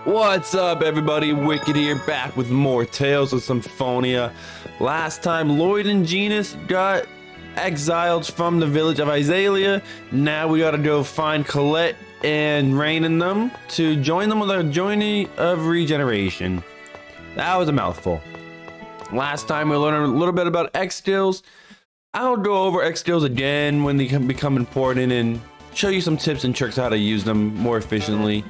What's up, everybody? Wicked here, back with more Tales of Symphonia. Last time, Lloyd and Genus got exiled from the village of Izalia. Now we gotta go find Colette and Rain in them to join them on their journey of regeneration. That was a mouthful. Last time we learned a little bit about X skills. I'll go over X skills again when they become important and show you some tips and tricks how to use them more efficiently.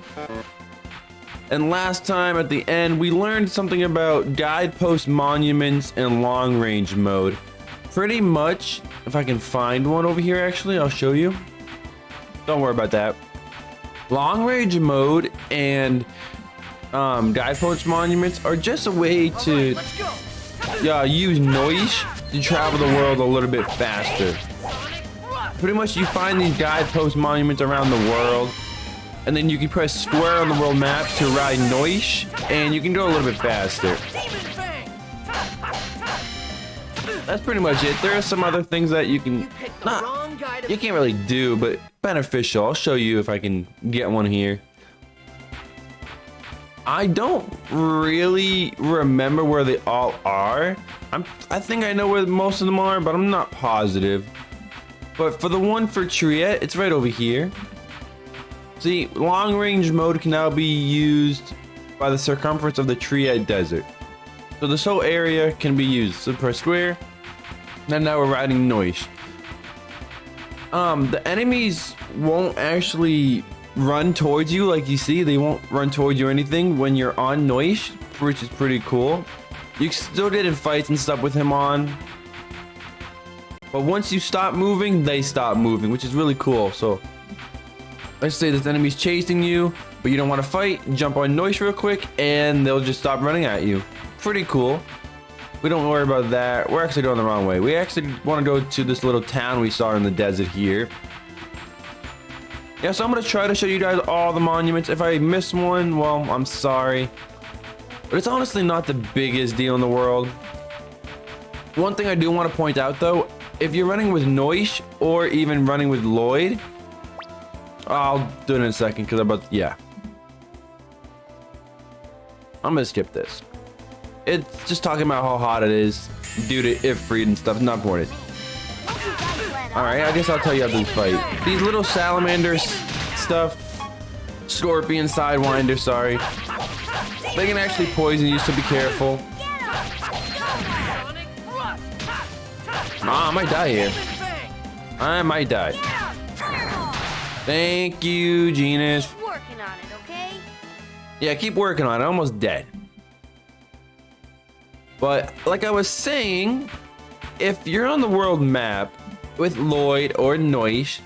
And last time at the end, we learned something about guidepost monuments and long range mode. Pretty much, if I can find one over here, actually, I'll show you. Don't worry about that. Long range mode and guidepost monuments are just a way to use noise to travel the world a little bit faster. Pretty much you find these guidepost monuments around the world, and then you can press square on the world map to ride noise, and you can go a little bit faster. That's pretty much it. There are some other things that you can you can't really do, but beneficial. I'll show you if I can get one here. I don't really remember where they all are. I think I know where most of them are, but I'm not positive. But for the one for Triette, it's right over here. See, long range mode can now be used by the circumference of the Triette Desert. So this whole area can be used. So press square, and now we're riding noise. The enemies won't actually run towards you like you see. They won't run towards you or anything when you're on noise, which is pretty cool. You still get in fights and stuff with him on. But once you stop moving, they stop moving, which is really cool. So let's say this enemy's chasing you, but you don't want to fight. Jump on noise real quick, and they'll just stop running at you. Pretty cool. We don't worry about that. We're actually going the wrong way. We actually want to go to this little town we saw in the desert here. Yeah, so I'm going to try to show you guys all the monuments. If I miss one, well, I'm sorry. But it's honestly not the biggest deal in the world. One thing I do want to point out, though, if you're running with Noish or even running with Lloyd, I'll do it in a second because I'm gonna skip this. It's just talking about how hot it is due to Ifrit and stuff. Not important. Alright, I guess I'll tell you after this fight. These little salamanders stuff, scorpion, sidewinder, sorry. They can actually poison you, so be careful. I might die here. I might die. Thank you, Genus. Keep working on it, okay? Yeah, keep working on it. Almost dead. But like I was saying, if you're on the world map with Lloyd or Noish,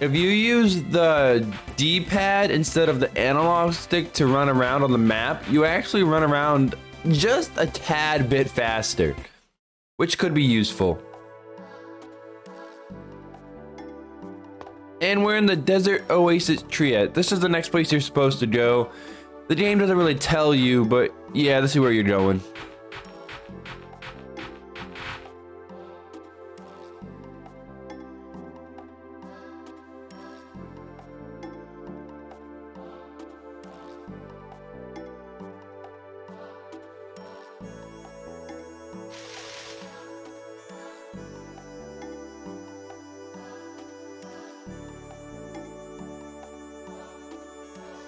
if you use the D-pad instead of the analog stick to run around on the map, you actually run around just a tad bit faster, which could be useful. And we're in the Desert Oasis Triette. This is the next place you're supposed to go. The game doesn't really tell you, but yeah, this is where you're going.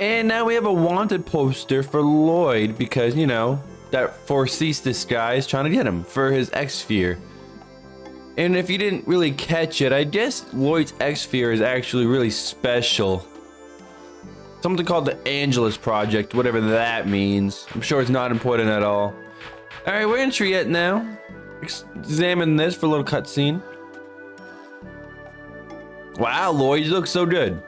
And now we have a wanted poster for Lloyd because, you know, that foresees this guy is trying to get him for his X-Sphere. And if you didn't really catch it, I guess Lloyd's X-Sphere is actually really special. Something called the Angelus Project, whatever that means. I'm sure it's not important at all. Alright, we're in Triette now. Examine this for a little cutscene. Wow, Lloyd, you look so good.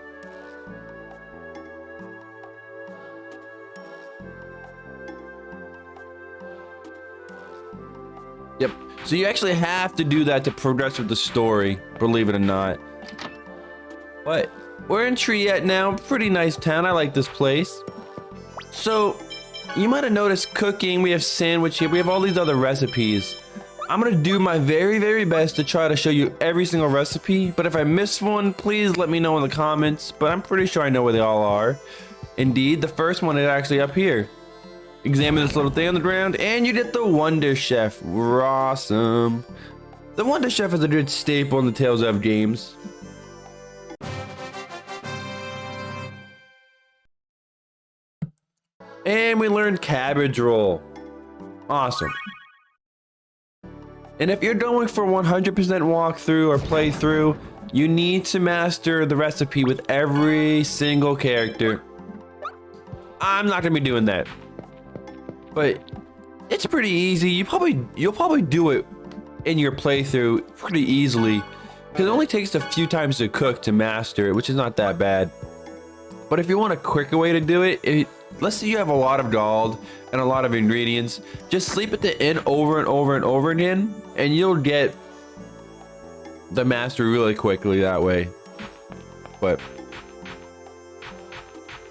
Yep, so you actually have to do that to progress with the story, believe it or not. But we're in Triette now, pretty nice town. I like this place. So you might have noticed cooking, we have sandwich here, we have all these other recipes. I'm gonna do my very, very best to try to show you every single recipe, but if I miss one, please let me know in the comments, but I'm pretty sure I know where they all are. Indeed, the first one is actually up here. Examine this little thing on the ground, and you get the Wonder Chef. Awesome. The Wonder Chef is a good staple in the Tales of games. And we learned cabbage roll. Awesome. And if you're going for 100% walkthrough or playthrough, you need to master the recipe with every single character. I'm not gonna be doing that, but it's pretty easy. You'll probably do it in your playthrough pretty easily, because it only takes a few times to cook to master it, which is not that bad. But if you want a quicker way to do it, let's say you have a lot of gold and a lot of ingredients, just sleep at the inn over and over and over again, and you'll get the master really quickly that way. But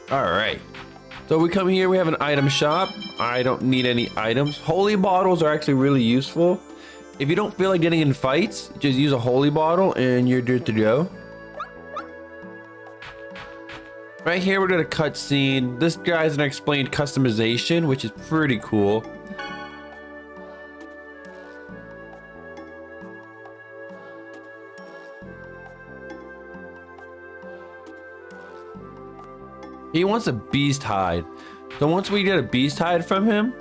all right, so we come here, we have an item shop. I don't need any items. Holy bottles are actually really useful. If you don't feel like getting in fights, just use a holy bottle and you're good to go. Right here, we're gonna cutscene. This guy's gonna explain customization, which is pretty cool. He wants a beast hide. So once we get a beast hide from him,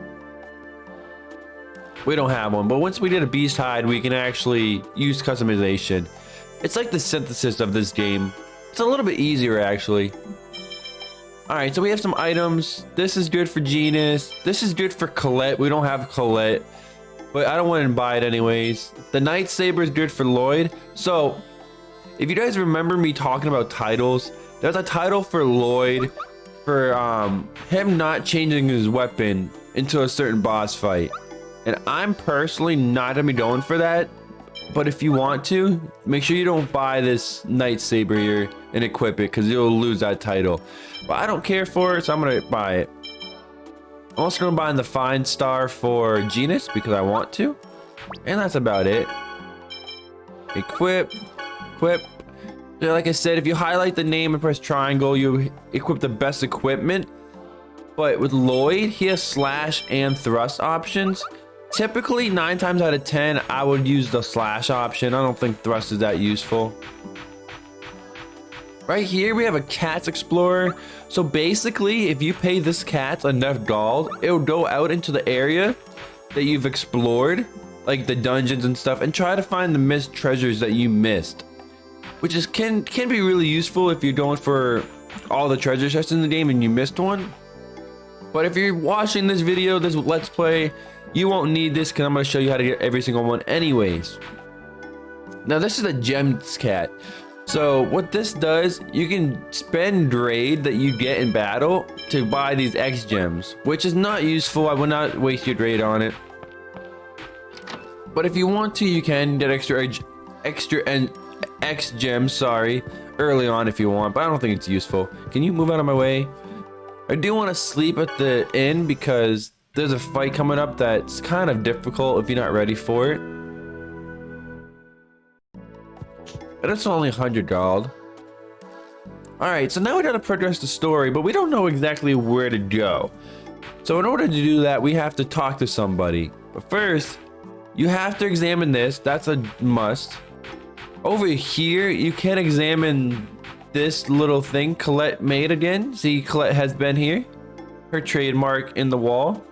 we don't have one, but once we get a beast hide, we can actually use customization. It's like the synthesis of this game. It's a little bit easier actually. All right, so we have some items. This is good for Genus. This is good for Colette. We don't have Colette, but I don't want to buy it anyways. The Night Saber is good for Lloyd. So if you guys remember me talking about titles, there's a title for Lloyd for him not changing his weapon into a certain boss fight. And I'm personally not gonna be going for that. But if you want to, make sure you don't buy this Night Saber here and equip it, because you'll lose that title. But I don't care for it, so I'm gonna buy it. I'm also gonna buy the Fine Star for Genus because I want to. And that's about it. Equip. Like I said, if you highlight the name and press triangle, you equip the best equipment. But with Lloyd, he has slash and thrust options. Typically, 9 times out of 10, I would use the slash option. I don't think thrust is that useful. Right here, we have a Cat's Explorer. So basically, if you pay this cat enough gold, it will go out into the area that you've explored, like the dungeons and stuff, and try to find the missed treasures that you missed. Which is can be really useful if you're going for all the treasure chests in the game and you missed one. But if you're watching this video, this Let's Play, you won't need this because I'm going to show you how to get every single one anyways. Now this is a gems cat. So what this does, you can spend grade that you get in battle to buy these X gems, which is not useful. I would not waste your grade on it. But if you want to, you can get extra X gems, sorry, early on if you want, but I don't think it's useful. Can you move out of my way? I do want to sleep at the inn because there's a fight coming up that's kind of difficult if you're not ready for it. And it's only 100 gold. Alright, so now we gotta progress the story, but we don't know exactly where to go. So in order to do that, we have to talk to somebody. But first, you have to examine this. That's a must. Over here, you can examine this little thing Colette made again. See, Colette has been here. Her trademark in the wall.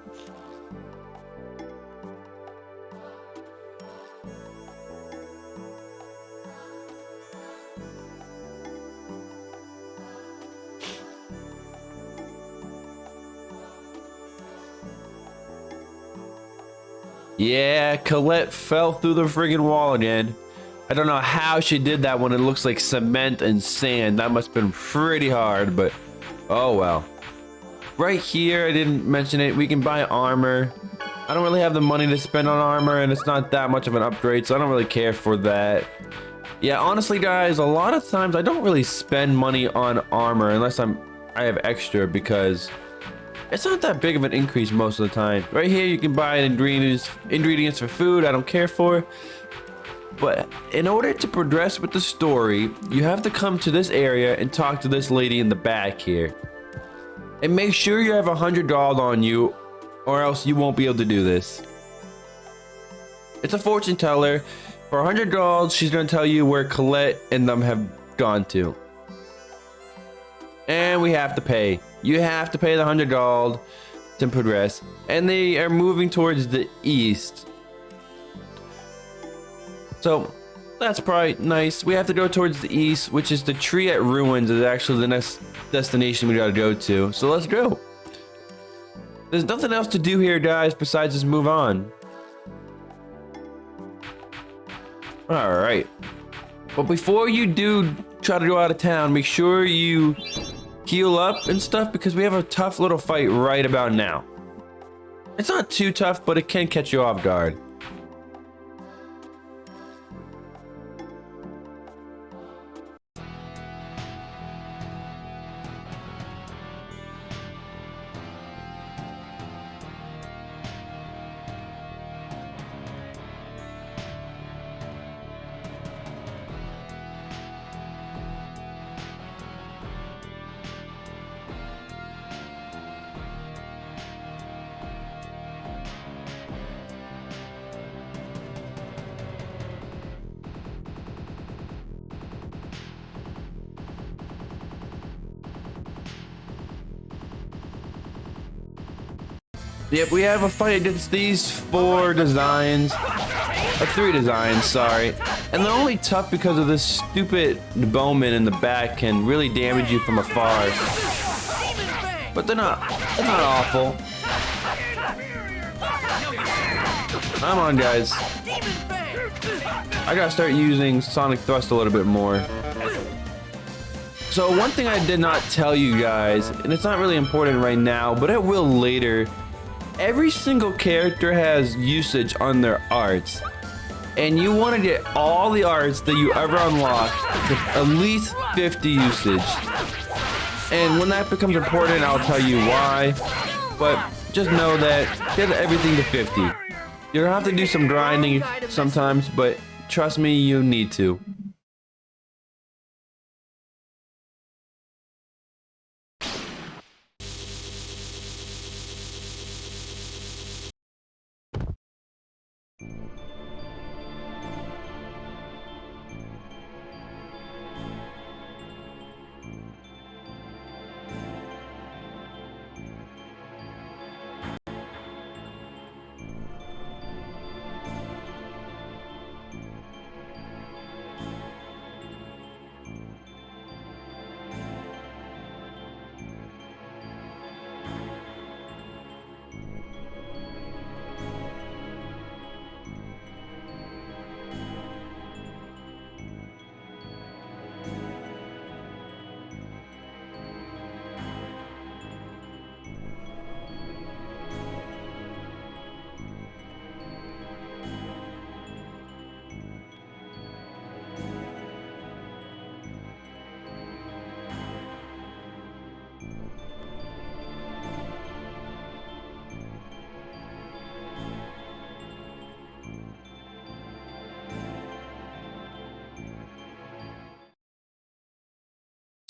Yeah, Colette fell through the friggin' wall again. I don't know how she did that when it looks like cement and sand. That must have been pretty hard, but oh well. Right here, I didn't mention it, we can buy armor. I don't really have the money to spend on armor, and it's not that much of an upgrade, so I don't really care for that. Yeah, honestly guys, a lot of times I don't really spend money on armor unless I have extra, because it's not that big of an increase most of the time. Right here, you can buy ingredients for food I don't care for. But in order to progress with the story, you have to come to this area and talk to this lady in the back here. And make sure you have $100 on you, or else you won't be able to do this. It's a fortune teller. For $100, she's gonna tell you where Colette and them have gone to. And we have to pay. You have to pay the $100 to progress. And they are moving towards the east. So that's probably nice. We have to go towards the east, which is the tree at ruins is actually the next destination we gotta go to. So let's go. There's nothing else to do here, guys, besides just move on. All right. But before you do try to go out of town, make sure you heal up and stuff, because we have a tough little fight right about now. It's not too tough, but it can catch you off guard. Yep, we have a fight against these 4 designs. Or 3 designs, sorry. And they're only tough because of this stupid bowman in the back can really damage you from afar. But they're not awful. Come on, guys. I gotta start using Sonic Thrust a little bit more. So one thing I did not tell you guys, and it's not really important right now, but it will later. Every single character has usage on their arts, and you want to get all the arts that you ever unlock to at least 50 usage. And when that becomes important, I'll tell you why, but just know that get everything to 50. You're gonna have to do some grinding sometimes, but trust me, you need to.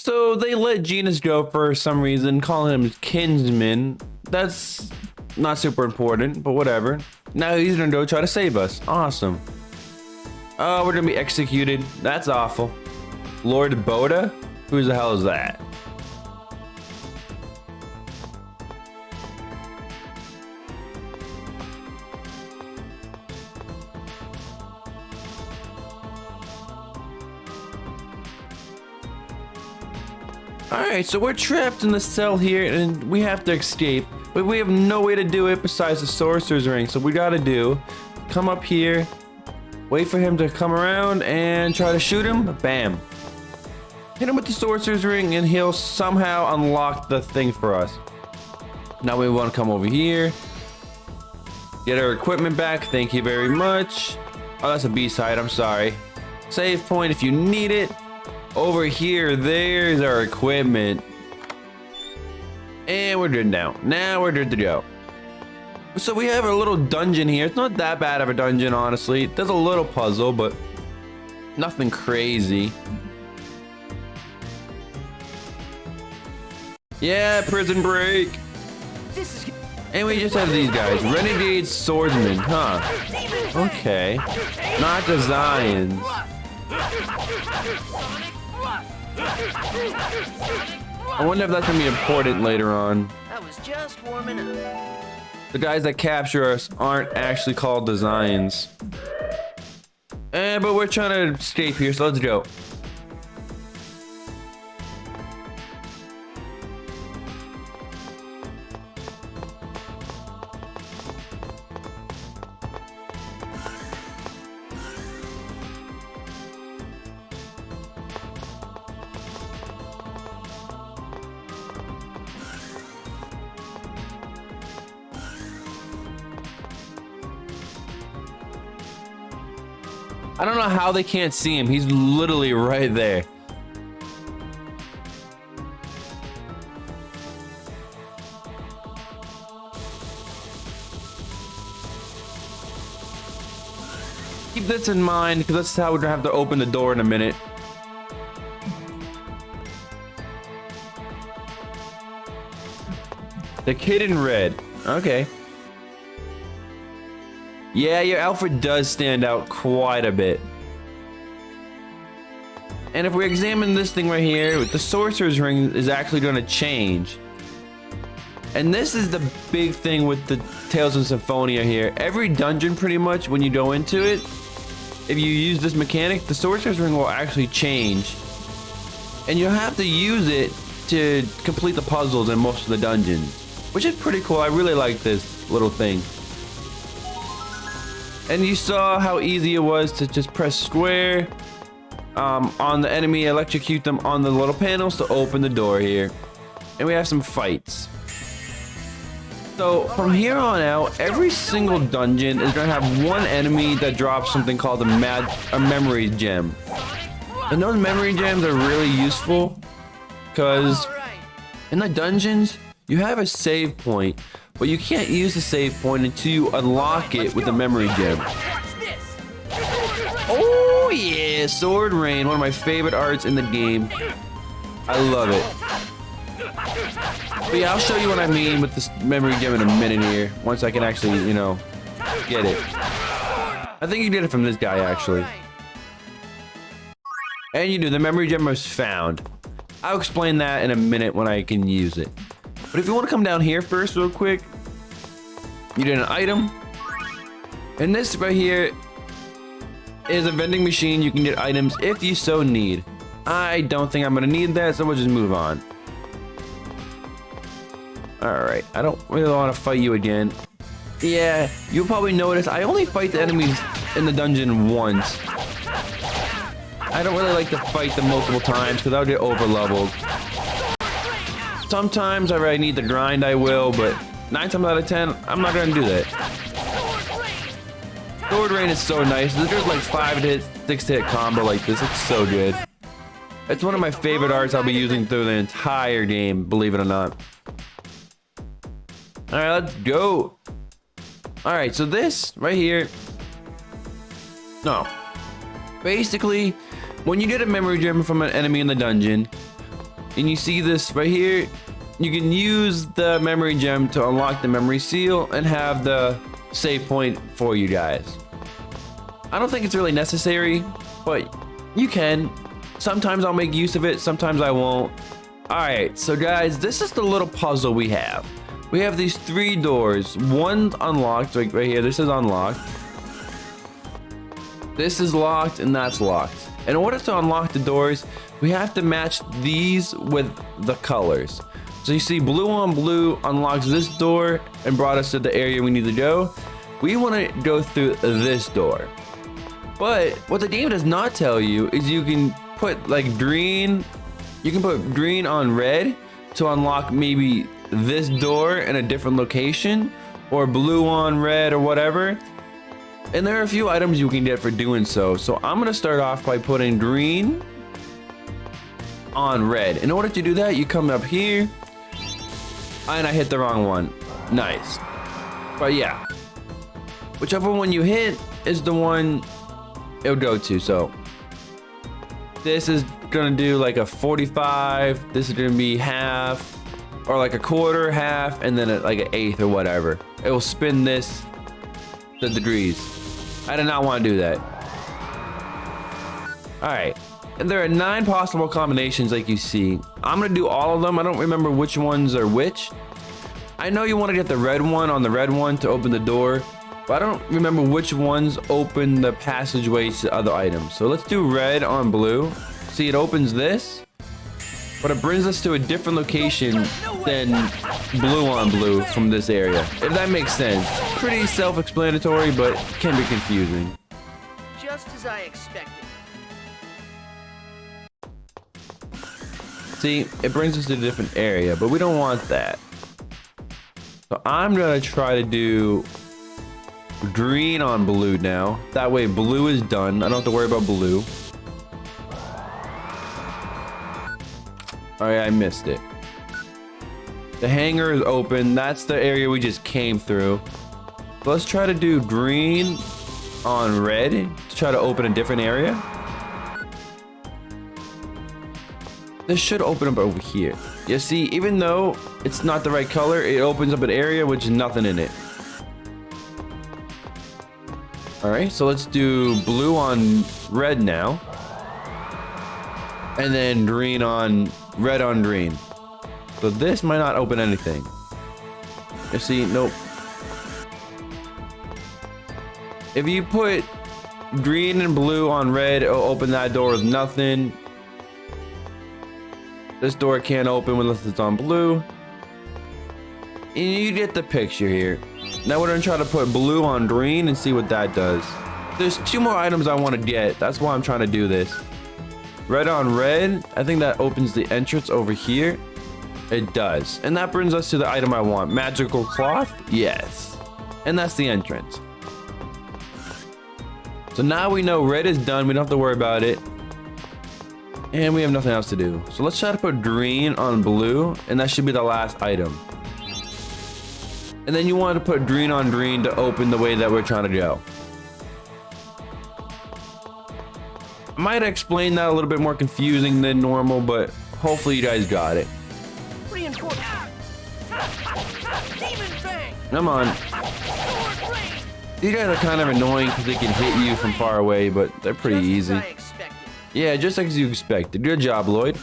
So they let Genus go for some reason, calling him kinsman. That's not super important, but whatever. Now he's gonna go try to save us. Awesome. Oh, we're gonna be executed. That's awful. Lord Boda? Who the hell is that? Alright, so we're trapped in the cell here and we have to escape, but we have no way to do it besides the sorcerer's ring. So we gotta come up here, wait for him to come around and try to shoot him. Bam. Hit him with the sorcerer's ring and he'll somehow unlock the thing for us. Now we want to come over here, get our equipment back. Thank you very much. Oh, that's a B-side, I'm sorry. Save point if you need it. Over here, there's our equipment. And we're good now. Now we're good to go. So we have a little dungeon here. It's not that bad of a dungeon, honestly. There's a little puzzle, but nothing crazy. Yeah, prison break. This is And we just have these guys. Renegade swordsman, huh? Okay. Not the Zions. I wonder if that's gonna be important later on. I was just warming up. The guys that capture us aren't actually called the Zions. But we're trying to escape here, so let's go. I don't know how they can't see him. He's literally right there. Keep this in mind, because that's how we're gonna have to open the door in a minute. The kid in red. Okay. Yeah, your outfit does stand out quite a bit. And if we examine this thing right here, the sorcerer's ring is actually going to change. And this is the big thing with the Tales of Symphonia here. Every dungeon, pretty much, when you go into it, if you use this mechanic, the sorcerer's ring will actually change. And you'll have to use it to complete the puzzles in most of the dungeons, which is pretty cool. I really like this little thing. And you saw how easy it was to just press square on the enemy, electrocute them on the little panels to open the door here. And we have some fights. So from here on out, every single dungeon is going to have one enemy that drops something called a memory gem. And those memory gems are really useful because in the dungeons, you have a save point, but you can't use the save point until you unlock it with the memory gem. Oh yeah, Sword Rain, one of my favorite arts in the game. I love it. But yeah, I'll show you what I mean with this memory gem in a minute here, once I can actually, you know, get it. I think you did it from this guy, actually. And you do, the memory gem was found. I'll explain that in a minute when I can use it. But if you want to come down here first real quick, you did an item. And this right here is a vending machine. You can get items if you so need. I don't think I'm going to need that, so we'll just move on. Alright, I don't really want to fight you again. Yeah, you'll probably notice I only fight the enemies in the dungeon once. I don't really like to fight them multiple times because I'll get over leveled. Sometimes if I need to grind, I will, but 9 times out of 10, I'm not gonna do that. Sword Rain is so nice. There's like 5 to hit, 6 to hit combo like this. It's so good. It's one of my favorite arts I'll be using through the entire game, believe it or not. Alright, let's go. Alright, so this right here. No. Basically, when you get a memory gem from an enemy in the dungeon, and you see this right here, you can use the memory gem to unlock the memory seal and have the save point for you guys. I don't think it's really necessary, but you can. Sometimes I'll make use of it, sometimes I won't. Alright, so guys, this is the little puzzle we have. We have these 3 doors. One's unlocked, like right here, this is unlocked. This is locked and that's locked. In order to unlock the doors, we have to match these with the colors. So you see blue on blue unlocks this door and brought us to the area we need to go. We want to go through this door. But what the game does not tell you is you can put like green, you can put green on red to unlock maybe this door in a different location, or blue on red or whatever. And there are a few items you can get for doing so. So I'm gonna start off by putting green on red. In order to do that, you come up here, and I hit the wrong one. Nice. But yeah, whichever one you hit is the one it'll go to. So this is gonna do like a 45. This is gonna be half. or like a quarter, half, and then like an eighth or whatever. It will spin this the degrees. I did not want to do that. All right, and there are 9 possible combinations like you see. I'm gonna do all of them. I don't remember which ones are which. I know you want to get the red one on the red one to open the door, but I don't remember which ones open the passageways to other items. So let's do red on blue. See, it opens this, but it brings us to a different location than blue on blue from this area. If that makes sense. Pretty self-explanatory, but can be confusing. Just as I expected. See, it brings us to a different area, but we don't want that. So I'm gonna try to do green on blue now. That way blue is done. I don't have to worry about blue. All right, I missed it. The hangar is open. That's the area we just came through. So let's try to do green on red to try to open a different area. This should open up over here. You see, even though it's not the right color, it opens up an area with nothing in it. All right, so let's do blue on red now. And then green on red on green. So this might not open anything. You see, nope. If you put green and blue on red, it'll open that door with nothing. This door can't open unless it's on blue. And you get the picture here. Now we're gonna try to put blue on green and see what that does. There's 2 more items I want to get. That's why I'm trying to do this. Red on red, I think that opens the entrance over here. It does. And that brings us to the item I want. Magical cloth? Yes. And that's the entrance. So now we know red is done. We don't have to worry about it. And we have nothing else to do. So let's try to put green on blue, and that should be the last item. And then you want to put green on green to open the way that we're trying to go. I might explain that a little bit more confusing than normal, but hopefully you guys got it. Reinforcement. Demon Fang. Come on. Sword Blade. These guys are kind of annoying because they can hit you from far away, but they're pretty Just as easy. I expected. Yeah, just like you expected. Good job, Lloyd.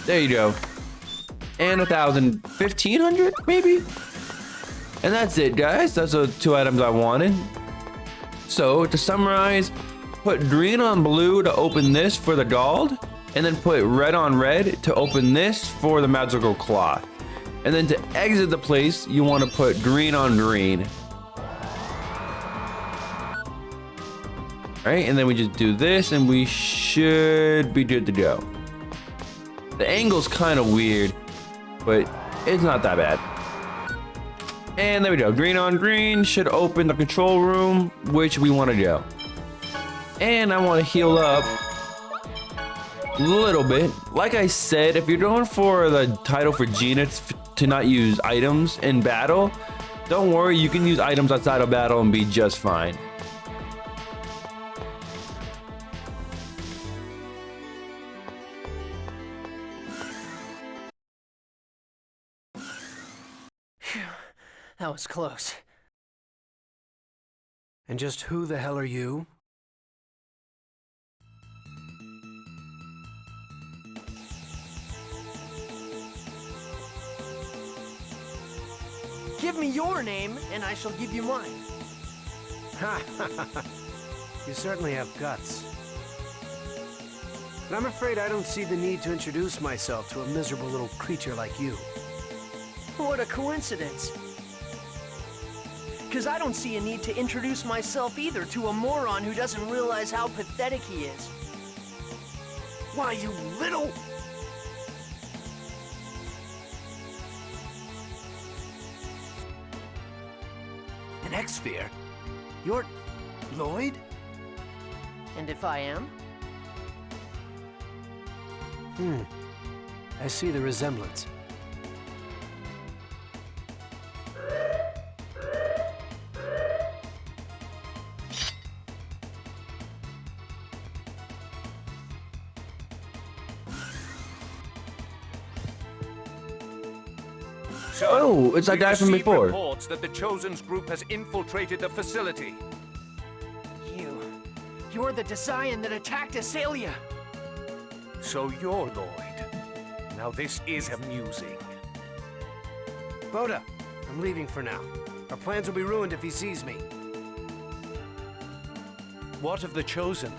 There you go. And 1,000, 1,500 maybe? And that's it, guys. That's the 2 items I wanted. So to summarize, put green on blue to open this for the gold, and then put red on red to open this for the magical cloth. And then to exit the place, you want to put green on green. All right, and then we just do this and we should be good to go. The angle's kind of weird, but it's not that bad. And there we go. Green on green should open the control room, which we want to go. And I want to heal up a little bit. Like I said, if you're going for the title for Genus to not use items in battle, don't worry, you can use items outside of battle and be just fine. That was close. And just who the hell are you? Give me your name, and I shall give you mine. Ha ha ha! You certainly have guts. But I'm afraid I don't see the need to introduce myself to a miserable little creature like you. What a coincidence. Because I don't see a need to introduce myself either to a moron who doesn't realize how pathetic he is. Why, you little... An X-Sphere? You're... Lloyd? And if I am? I see the resemblance. Oh, it's that guy from received before. reports that the Chosen's group has infiltrated the facility. You're the Desian that attacked Azalea. So you're Lloyd. Now this is amusing. Boda, I'm leaving for now. Our plans will be ruined if he sees me. What of the Chosen?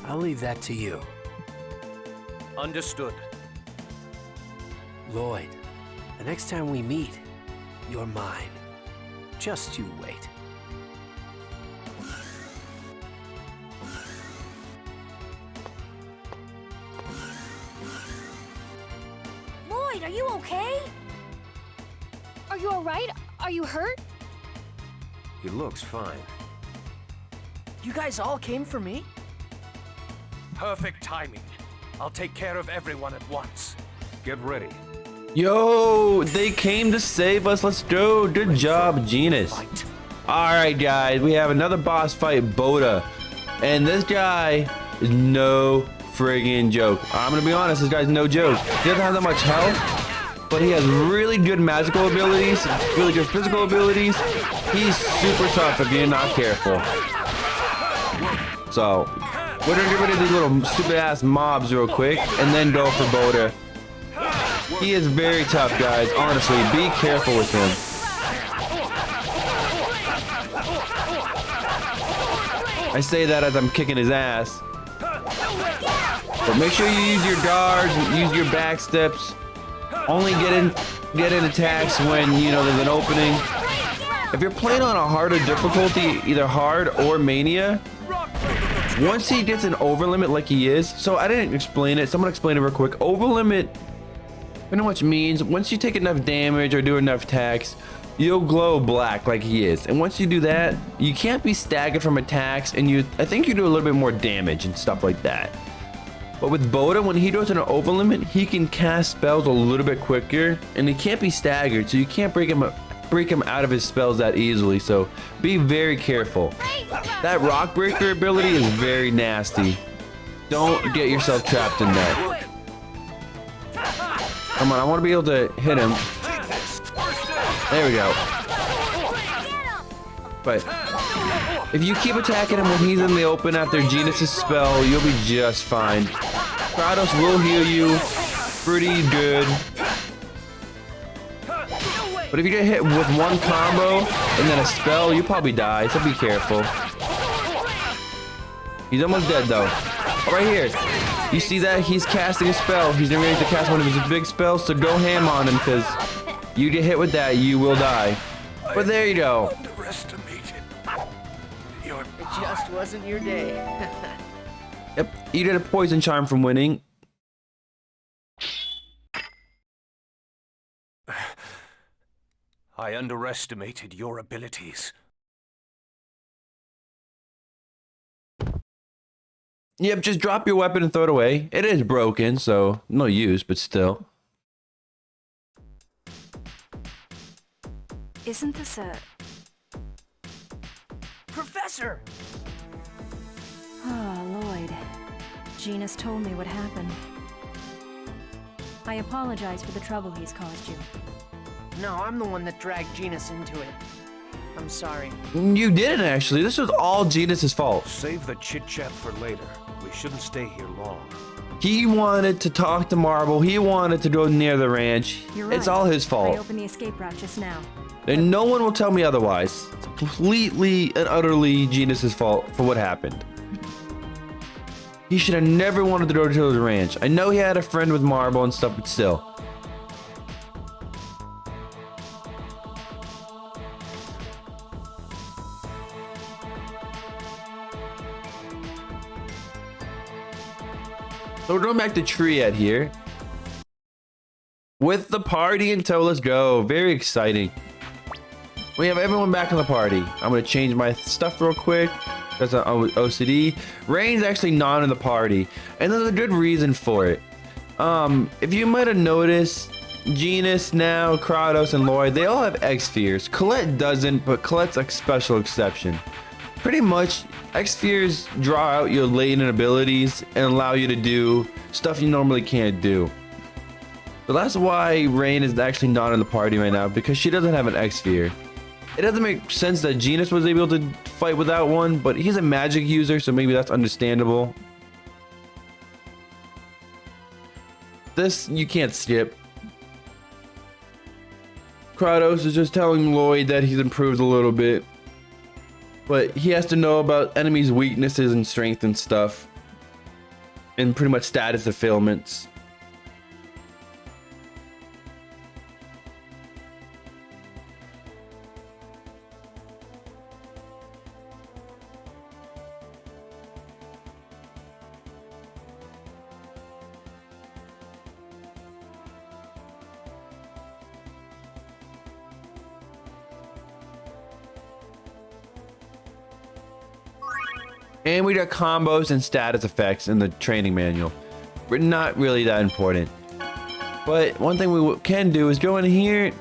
I'll leave that to you. Understood. Lloyd, the next time we meet, you're mine. Just you wait. Lloyd, are you okay? Are you alright? Are you hurt? He looks fine. You guys all came for me? Perfect timing. I'll take care of everyone at once. Get ready. Yo, they came to save us. Let's go. Good job, Genus. All right, guys, we have another boss fight, Boda, and this guy is no friggin' joke. I'm gonna be honest, this guy's no joke. He doesn't have that much health, but he has really good magical abilities, really good physical abilities. He's super tough if you're not careful. So we're gonna get rid of these little stupid ass mobs real quick and then go for Boda. He is very tough, guys. Honestly, be careful with him. I say that as I'm kicking his ass. But make sure you use your guards, use your back steps. Only get in attacks when, you know, there's an opening. If you're playing on a harder difficulty, either hard or mania, once he gets an overlimit like he is, so I didn't explain it, someone explain it real quick. Overlimit pretty much means once you take enough damage or do enough attacks, you'll glow black like he is. And once you do that, you can't be staggered from attacks, and I think you do a little bit more damage and stuff like that. But with Boda, when he goes in an overlimit, he can cast spells a little bit quicker, and he can't be staggered, so you can't break him out of his spells that easily. So be very careful. That rock breaker ability is very nasty. Don't get yourself trapped in that. Come on, I want to be able to hit him. There we go. But if you keep attacking him when he's in the open after Genus' spell, you'll be just fine. Kratos will heal you pretty good. But if you get hit with one combo and then a spell, you'll probably die, so be careful. He's almost dead though. Right here. You see that? He's casting a spell. He's getting ready to cast one of his big spells, so go ham on him, because you get hit with that, you will die. But there you go. Underestimated your It just wasn't your day. Yep, you get a poison charm from winning. I underestimated your abilities. Yep, just drop your weapon and throw it away. It is broken, so no use, but still. Isn't this a... Professor! Oh, Lloyd. Genus told me what happened. I apologize for the trouble he's caused you. No, I'm the one that dragged Genus into it. I'm sorry. You didn't actually. This was all Genus' fault. Save the chit-chat for later. We shouldn't stay here long. He wanted to talk to Marble. He wanted to go near the ranch. You're right. It's all his I fault. opened the escape route just now. And no one will tell me otherwise. It's completely and utterly Genus' fault for what happened. He should have never wanted to go to the ranch. I know he had a friend with Marble and stuff, but still. So we're going back to Triad here. With the party in tow, let's go. Very exciting. We have everyone back in the party. I'm going to change my stuff real quick. That's an OCD. Rain's actually not in the party. And there's a good reason for it. If you might have noticed, Genus now, Kratos, and Lloyd, they all have X-Spheres. Colette doesn't, but Colette's a special exception. Pretty much, X-Spheres draw out your latent abilities and allow you to do stuff you normally can't do. But that's why Rain is actually not in the party right now, because she doesn't have an X-Sphere. It doesn't make sense that Genus was able to fight without one, but he's a magic user, so maybe that's understandable. This you can't skip. Kratos is just telling Lloyd that he's improved a little bit, but he has to know about enemies' weaknesses and strength and stuff, and pretty much status ailments. And we got combos and status effects in the training manual. We're not really that important. But one thing we can do is go in here,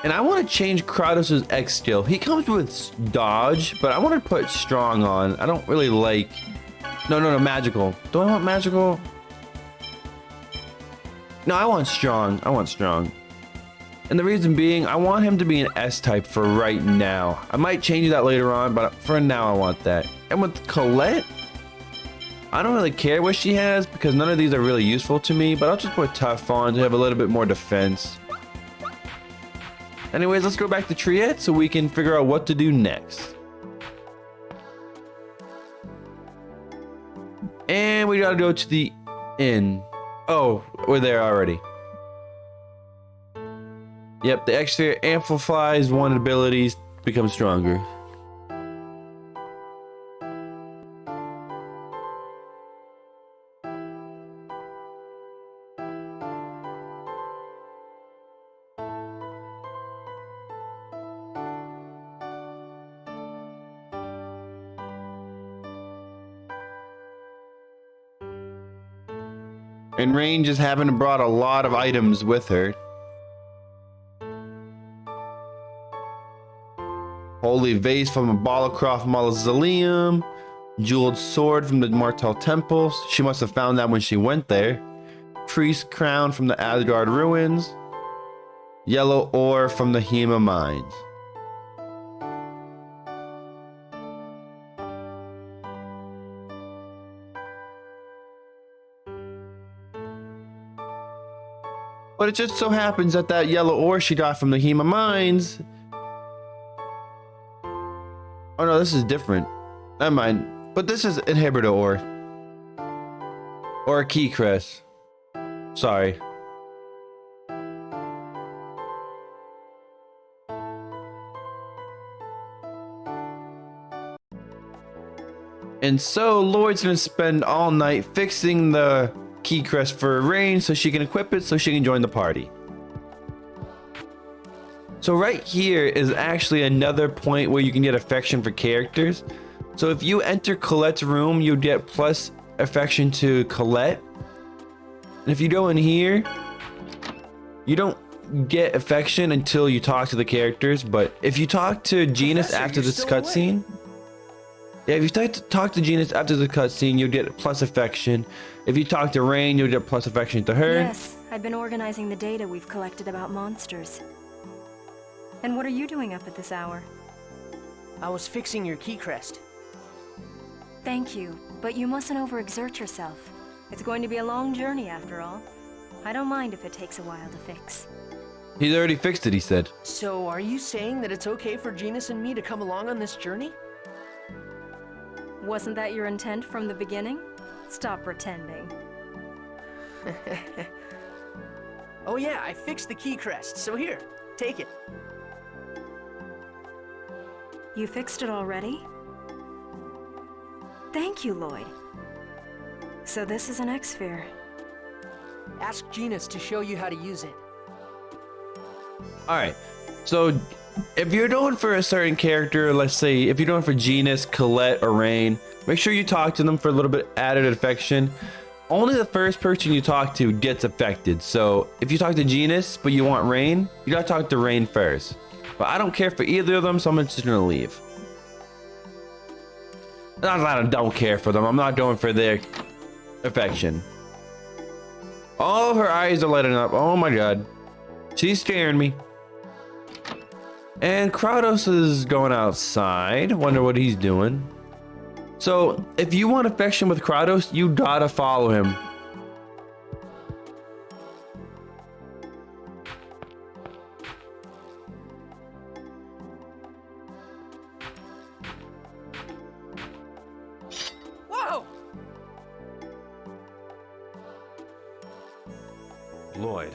and I want to change Kratos' X skill. He comes with dodge, but I want to put strong on. I don't really like... No, magical. Do I want magical? No, I want strong. I want strong. And the reason being, I want him to be an S-type for right now. I might change that later on, but for now I want that. And with Colette, I don't really care what she has because none of these are really useful to me, but I'll just put tough on to have a little bit more defense. Anyways, let's go back to Triette so we can figure out what to do next. And we gotta go to the inn. Oh, we're there already. Yep, the X-Sphere amplifies one abilities, becomes stronger. And Rain just haven't brought a lot of items with her. Holy vase from the Balacroft Mausoleum. Jeweled sword from the Martel Temples. She must have found that when she went there. Priest crown from the Asgard ruins. Yellow ore from the Hema mines. But it just so happens that that yellow ore she got from the Hema mines... Oh no, this is different. Never mind. But this is inhibitor ore. Or a key crest. Sorry. And so Lloyd's gonna spend all night fixing the key crest for Rain so she can equip it so she can join the party. So right here is actually another point where you can get affection for characters. So if you enter Colette's room, you get plus affection to Colette. And if you go in here, you don't get affection until you talk to the characters. But if you talk to Genus after this cutscene, yeah, if you talk to Genus after the cutscene, you'll get plus affection. If you talk to Rain, you'll get plus affection to her. Yes, I've been organizing the data we've collected about monsters. And what are you doing up at this hour? I was fixing your key crest. Thank you, but you mustn't overexert yourself. It's going to be a long journey after all. I don't mind if it takes a while to fix. He's already fixed it, he said. So are you saying that it's okay for Genus and me to come along on this journey? Wasn't that your intent from the beginning? Stop pretending. Oh yeah, I fixed the key crest, so here, take it. You fixed it already? Thank you, Lloyd. So this is an X-Sphere. Ask Genus to show you how to use it. Alright, so if you're going for a certain character, let's say if you're going for Genus, Colette, or Rain, make sure you talk to them for a little bit added affection. Only the first person you talk to gets affected. So if you talk to Genus, but you want Rain, you gotta talk to Rain first. But I don't care for either of them, so I'm just gonna leave. Not that I don't care for them, I'm not going for their affection. Oh, her eyes are lighting up. Oh my god. She's scaring me. And Kratos is going outside. Wonder what he's doing. So, if you want affection with Kratos, you gotta follow him. Whoa! Lloyd.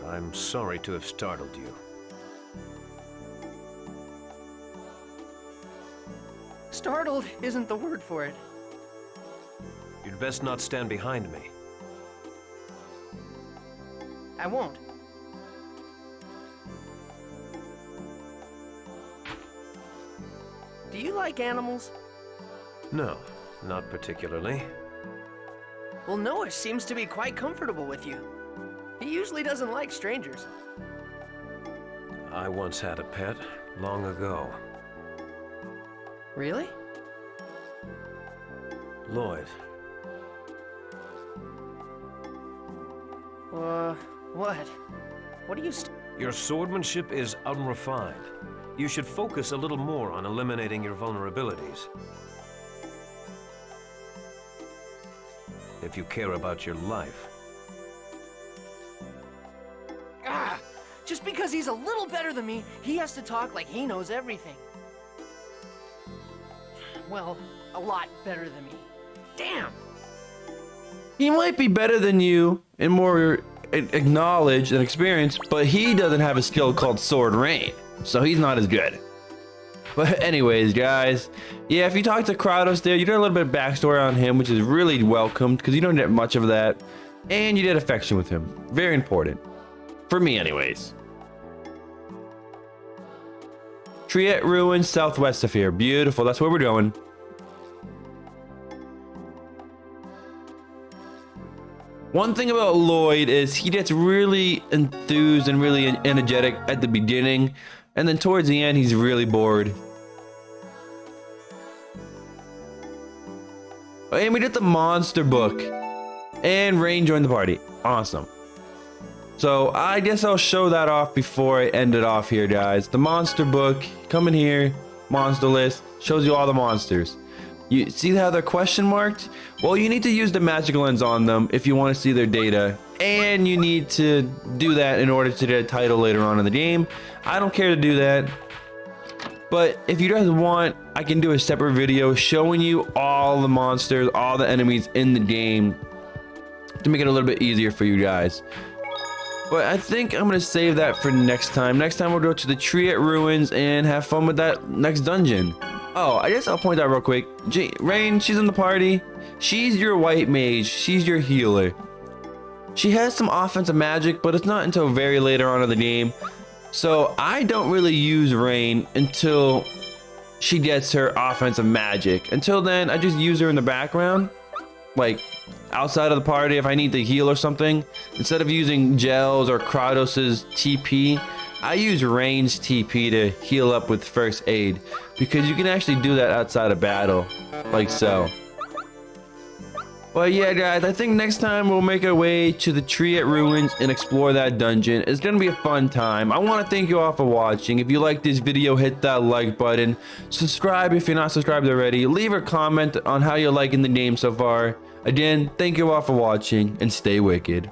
I'm sorry to have startled you. Startled isn't the word for it. You'd best not stand behind me. I won't. Do you like animals? No, not particularly. Well, Noah seems to be quite comfortable with you. He usually doesn't like strangers. I once had a pet, long ago. Really? Lloyd, What? What are you your swordsmanship is unrefined. You should focus a little more on eliminating your vulnerabilities. If you care about your life. Just because he's a little better than me, he has to talk like he knows everything. Well, a lot better than me. Damn! He might be better than you and more acknowledged and experienced, but he doesn't have a skill called Sword Rain, so he's not as good. But anyways, guys, yeah, if you talk to Kratos there, you get a little bit of backstory on him, which is really welcomed because you don't get much of that, and you get affection with him. Very important. For me, anyways. Triet Ruins, southwest of here. Beautiful. That's where we're going. One thing about Lloyd is he gets really enthused and really energetic at the beginning, and then towards the end, he's really bored. And we did the monster book, and Rain joined the party. Awesome. So I guess I'll show that off before I end it off here, guys. The monster book, come in here, monster list, shows you all the monsters. You see how they're question marked? Well, you need to use the magic lens on them if you want to see their data, and you need to do that in order to get a title later on in the game. I don't care to do that, but if you guys want, I can do a separate video showing you all the monsters, all the enemies in the game to make it a little bit easier for you guys. But I think I'm gonna save that for next time. Next time we'll go to the Triet Ruins and have fun with that next dungeon. Oh, I guess I'll point out real quick. Rain, she's in the party. She's your white mage. She's your healer. She has some offensive magic, but it's not until very later on in the game. So I don't really use Rain until she gets her offensive magic. Until then, I just use her in the background. Like outside of the party if I need to heal or something. Instead of using Gels or Kratos's TP, I use Rain's TP to heal up with first aid, because you can actually do that outside of battle, like so. Well, yeah, guys, I think next time we'll make our way to the Triet Ruins and explore that dungeon. It's gonna be a fun time. I want to thank you all for watching. If you like this video, hit that like button. Subscribe if you're not subscribed already. Leave a comment on how you're liking the game so far. Again, thank you all for watching, and stay wicked.